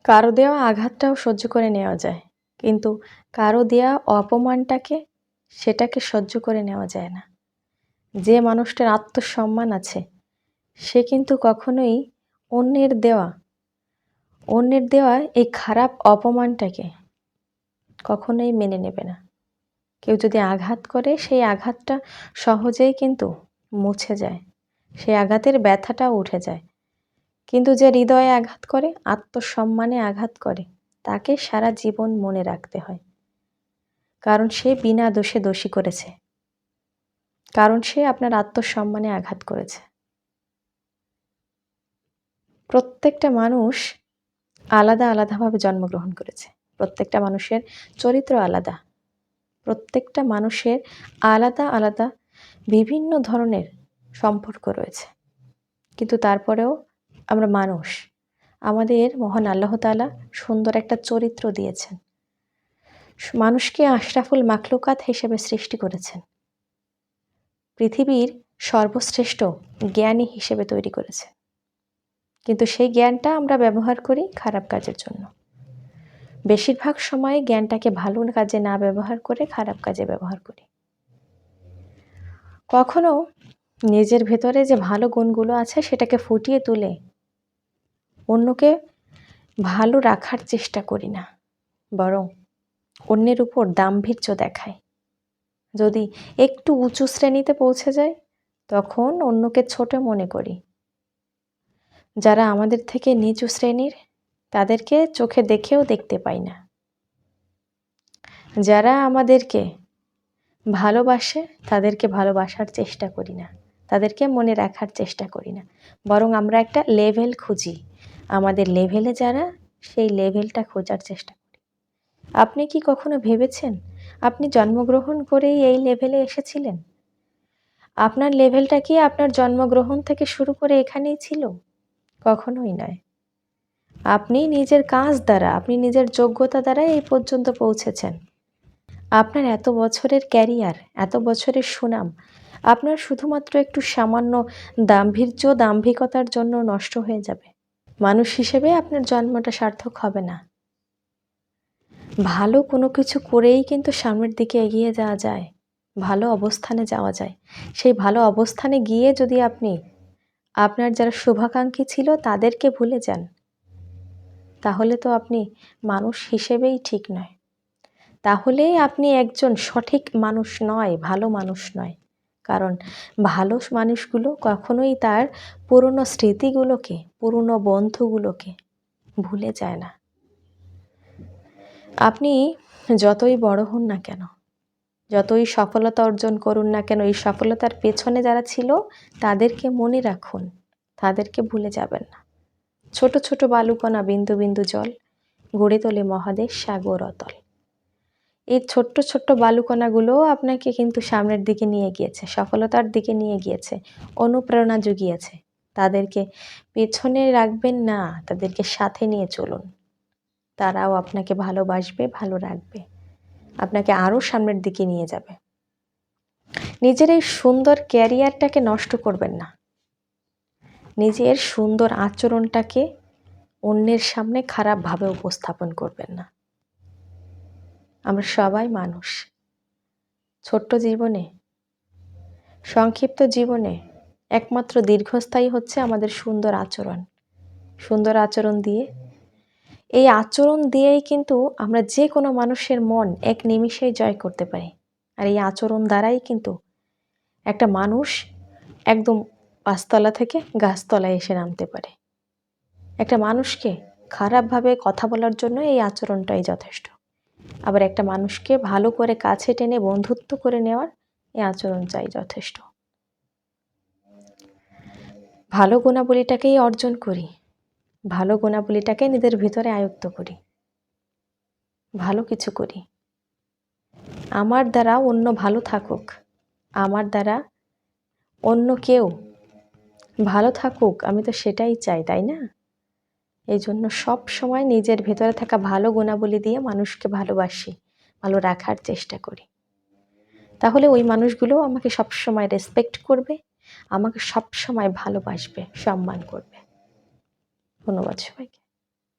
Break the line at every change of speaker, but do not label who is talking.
কারো দেওয়া আঘাতটাও সহ্য করে নেওয়া যায়, কিন্তু কারো দেওয়া অপমানটাকে সেটাকে সহ্য করে নেওয়া যায় না। যে মানুষটার আত্মসম্মান আছে সে কিন্তু কখনোই অন্যের দেওয়া এই খারাপ অপমানটাকে কখনোই মেনে নেবে না। কেউ যদি আঘাত করে সেই আঘাতটা সহজেই কিন্তু মুছে যায়, সেই আঘাতের ব্যথাটাও উঠে যায়। কিন্তু যে হৃদয়ে আঘাত করে, আত্মসম্মানে আঘাত করে, তাকে সারা জীবন মনে রাখতে হয়। কারণ সে বিনা দোষে দোষী করেছে, কারণ সে আপনার আত্মসম্মানে আঘাত করেছে। প্রত্যেকটা মানুষ আলাদা আলাদাভাবে জন্মগ্রহণ করেছে, প্রত্যেকটা মানুষের চরিত্র আলাদা, প্রত্যেকটা মানুষের আলাদা আলাদা বিভিন্ন ধরনের সম্পর্ক রয়েছে। কিন্তু তারপরেও আমরা মানুষ, আমাদের মহান আল্লাহ তাআলা সুন্দর একটা চরিত্র দিয়েছেন। মানুষকে আশরাফুল মাখলুকাত হিসেবে সৃষ্টি করেছেন, পৃথিবীর সর্বশ্রেষ্ঠ জ্ঞানী হিসেবে তৈরি করেছেন। কিন্তু সেই জ্ঞানটা আমরা ব্যবহার করি খারাপ কাজের জন্য। বেশিরভাগ সময় জ্ঞানটাকে ভালো কাজে না ব্যবহার করে খারাপ কাজে ব্যবহার করি। কখনো নিজের ভেতরে যে ভালো গুণগুলো আছে সেটাকে ফুটিয়ে তুলে অন্যকে ভালো রাখার চেষ্টা করি না, বরং অন্যের উপর দাম্ভির্য দেখাই। যদি একটু উঁচু শ্রেণীতে পৌঁছে যায় তখন অন্যকে ছোট মনে করি। যারা আমাদের থেকে নিচু শ্রেণীর তাদেরকে চোখে দেখেও দেখতে পাই না। যারা আমাদেরকে ভালোবাসে তাদেরকে ভালোবাসার চেষ্টা করি না, তাদেরকে মনে রাখার চেষ্টা করি না, বরং আমরা একটা লেভেল খুঁজি। আমাদের লেভেলে যারা, সেই লেভেলটা খোঁজার চেষ্টা করি। আপনি কি কখনো ভেবেছেন আপনি জন্মগ্রহণ করেই এই লেভেলে এসেছিলেন? আপনার লেভেলটা কি আপনার জন্মগ্রহণ থেকে শুরু করে এখানেই ছিল? কখনোই নয়। আপনি নিজের কাজ দ্বারা, আপনি নিজের যোগ্যতা দ্বারা এই পর্যন্ত পৌঁছেছেন। আপনার এত বছরের ক্যারিয়ার, এত বছরের সুনাম আপনার শুধুমাত্র একটু সামান্য দাম্ভিকতার জন্য নষ্ট হয়ে যাবে। মানুষ হিসেবে আপনার জন্মটা সার্থক হবে না। ভালো কোনো কিছু করেই কিন্তু সামনের দিকে এগিয়ে যাওয়া যায়, ভালো অবস্থানে যাওয়া যায়। সেই ভালো অবস্থানে গিয়ে যদি আপনি আপনার যারা শুভাকাঙ্ক্ষী ছিল তাদেরকে ভুলে যান, তাহলে তো আপনি মানুষ হিসেবেই ঠিক নয়। তাহলেই আপনি একজন সঠিক মানুষ নয়, ভালো মানুষ নয়। কারণ ভালো মানুষগুলো কখনোই তার পুরনো স্মৃতিগুলোকে, পুরনো বন্ধুগুলোকে ভুলে যায় না। আপনি যতই বড় হন না কেন, যতই সফলতা অর্জন করুন না কেন, এই সফলতার পেছনে যারা ছিল তাদেরকে মনে রাখুন, তাদেরকে ভুলে যাবেন না। ছোট ছোট বালুকণা, বিন্দু বিন্দু জল গড়ে তোলে মহাদেশ সাগর অতল। এই ছোট্ট ছোট্ট বালুকণাগুলো আপনাকে কিন্তু সামনের দিকে নিয়ে গিয়েছে, সফলতার দিকে নিয়ে গিয়েছে, অনুপ্রেরণা জুগিয়েছে। তাদেরকে পেছনে রাখবেন না, তাদেরকে সাথে নিয়ে চলুন। তারাও আপনাকে ভালোবাসবে, ভালো রাখবে, আপনাকে আরও সামনের দিকে নিয়ে যাবে। নিজের এই সুন্দর ক্যারিয়ারটাকে নষ্ট করবেন না। নিজের সুন্দর আচরণটাকে অন্যের সামনে খারাপভাবে উপস্থাপন করবেন না। আমরা সবাই মানুষ। ছোট্ট জীবনে, সংক্ষিপ্ত জীবনে একমাত্র দীর্ঘস্থায়ী হচ্ছে আমাদের সুন্দর আচরণ। সুন্দর আচরণ দিয়ে, এই আচরণ দিয়েই কিন্তু আমরা যে কোনো মানুষের মন এক নিমিষেই জয় করতে পারি। আর এই আচরণ দ্বারাই কিন্তু একটা মানুষ একদম পাঁচতলা থেকে গাছতলায় এসে নামতে পারে। একটা মানুষকে খারাপভাবে কথা বলার জন্য এই আচরণটাই যথেষ্ট। আবার একটা মানুষকে ভালো করে কাছে টেনে বন্ধুত্ব করে নেওয়ার এই আচরণ চাই যথেষ্ট। ভালো গুণাবলীটাকেই অর্জন করি, ভালো গুণাবলীটাকে নিজের ভিতরে আয়ত্ত করি, ভালো কিছু করি। আমার দ্বারা অন্য ভালো থাকুক, আমার দ্বারা অন্য কেউ ভালো থাকুক, আমি তো সেটাই চাই, তাই না? এই জন্য সব সময় নিজের ভেতরে থাকা ভালো গুণাবলী দিয়ে মানুষকে ভালোবাসি, ভালো রাখার চেষ্টা করি। তাহলে ওই মানুষগুলোও আমাকে সবসময় রেসপেক্ট করবে, আমাকে সবসময় ভালোবাসবে, সম্মান করবে। ধন্যবাদ সবাইকে।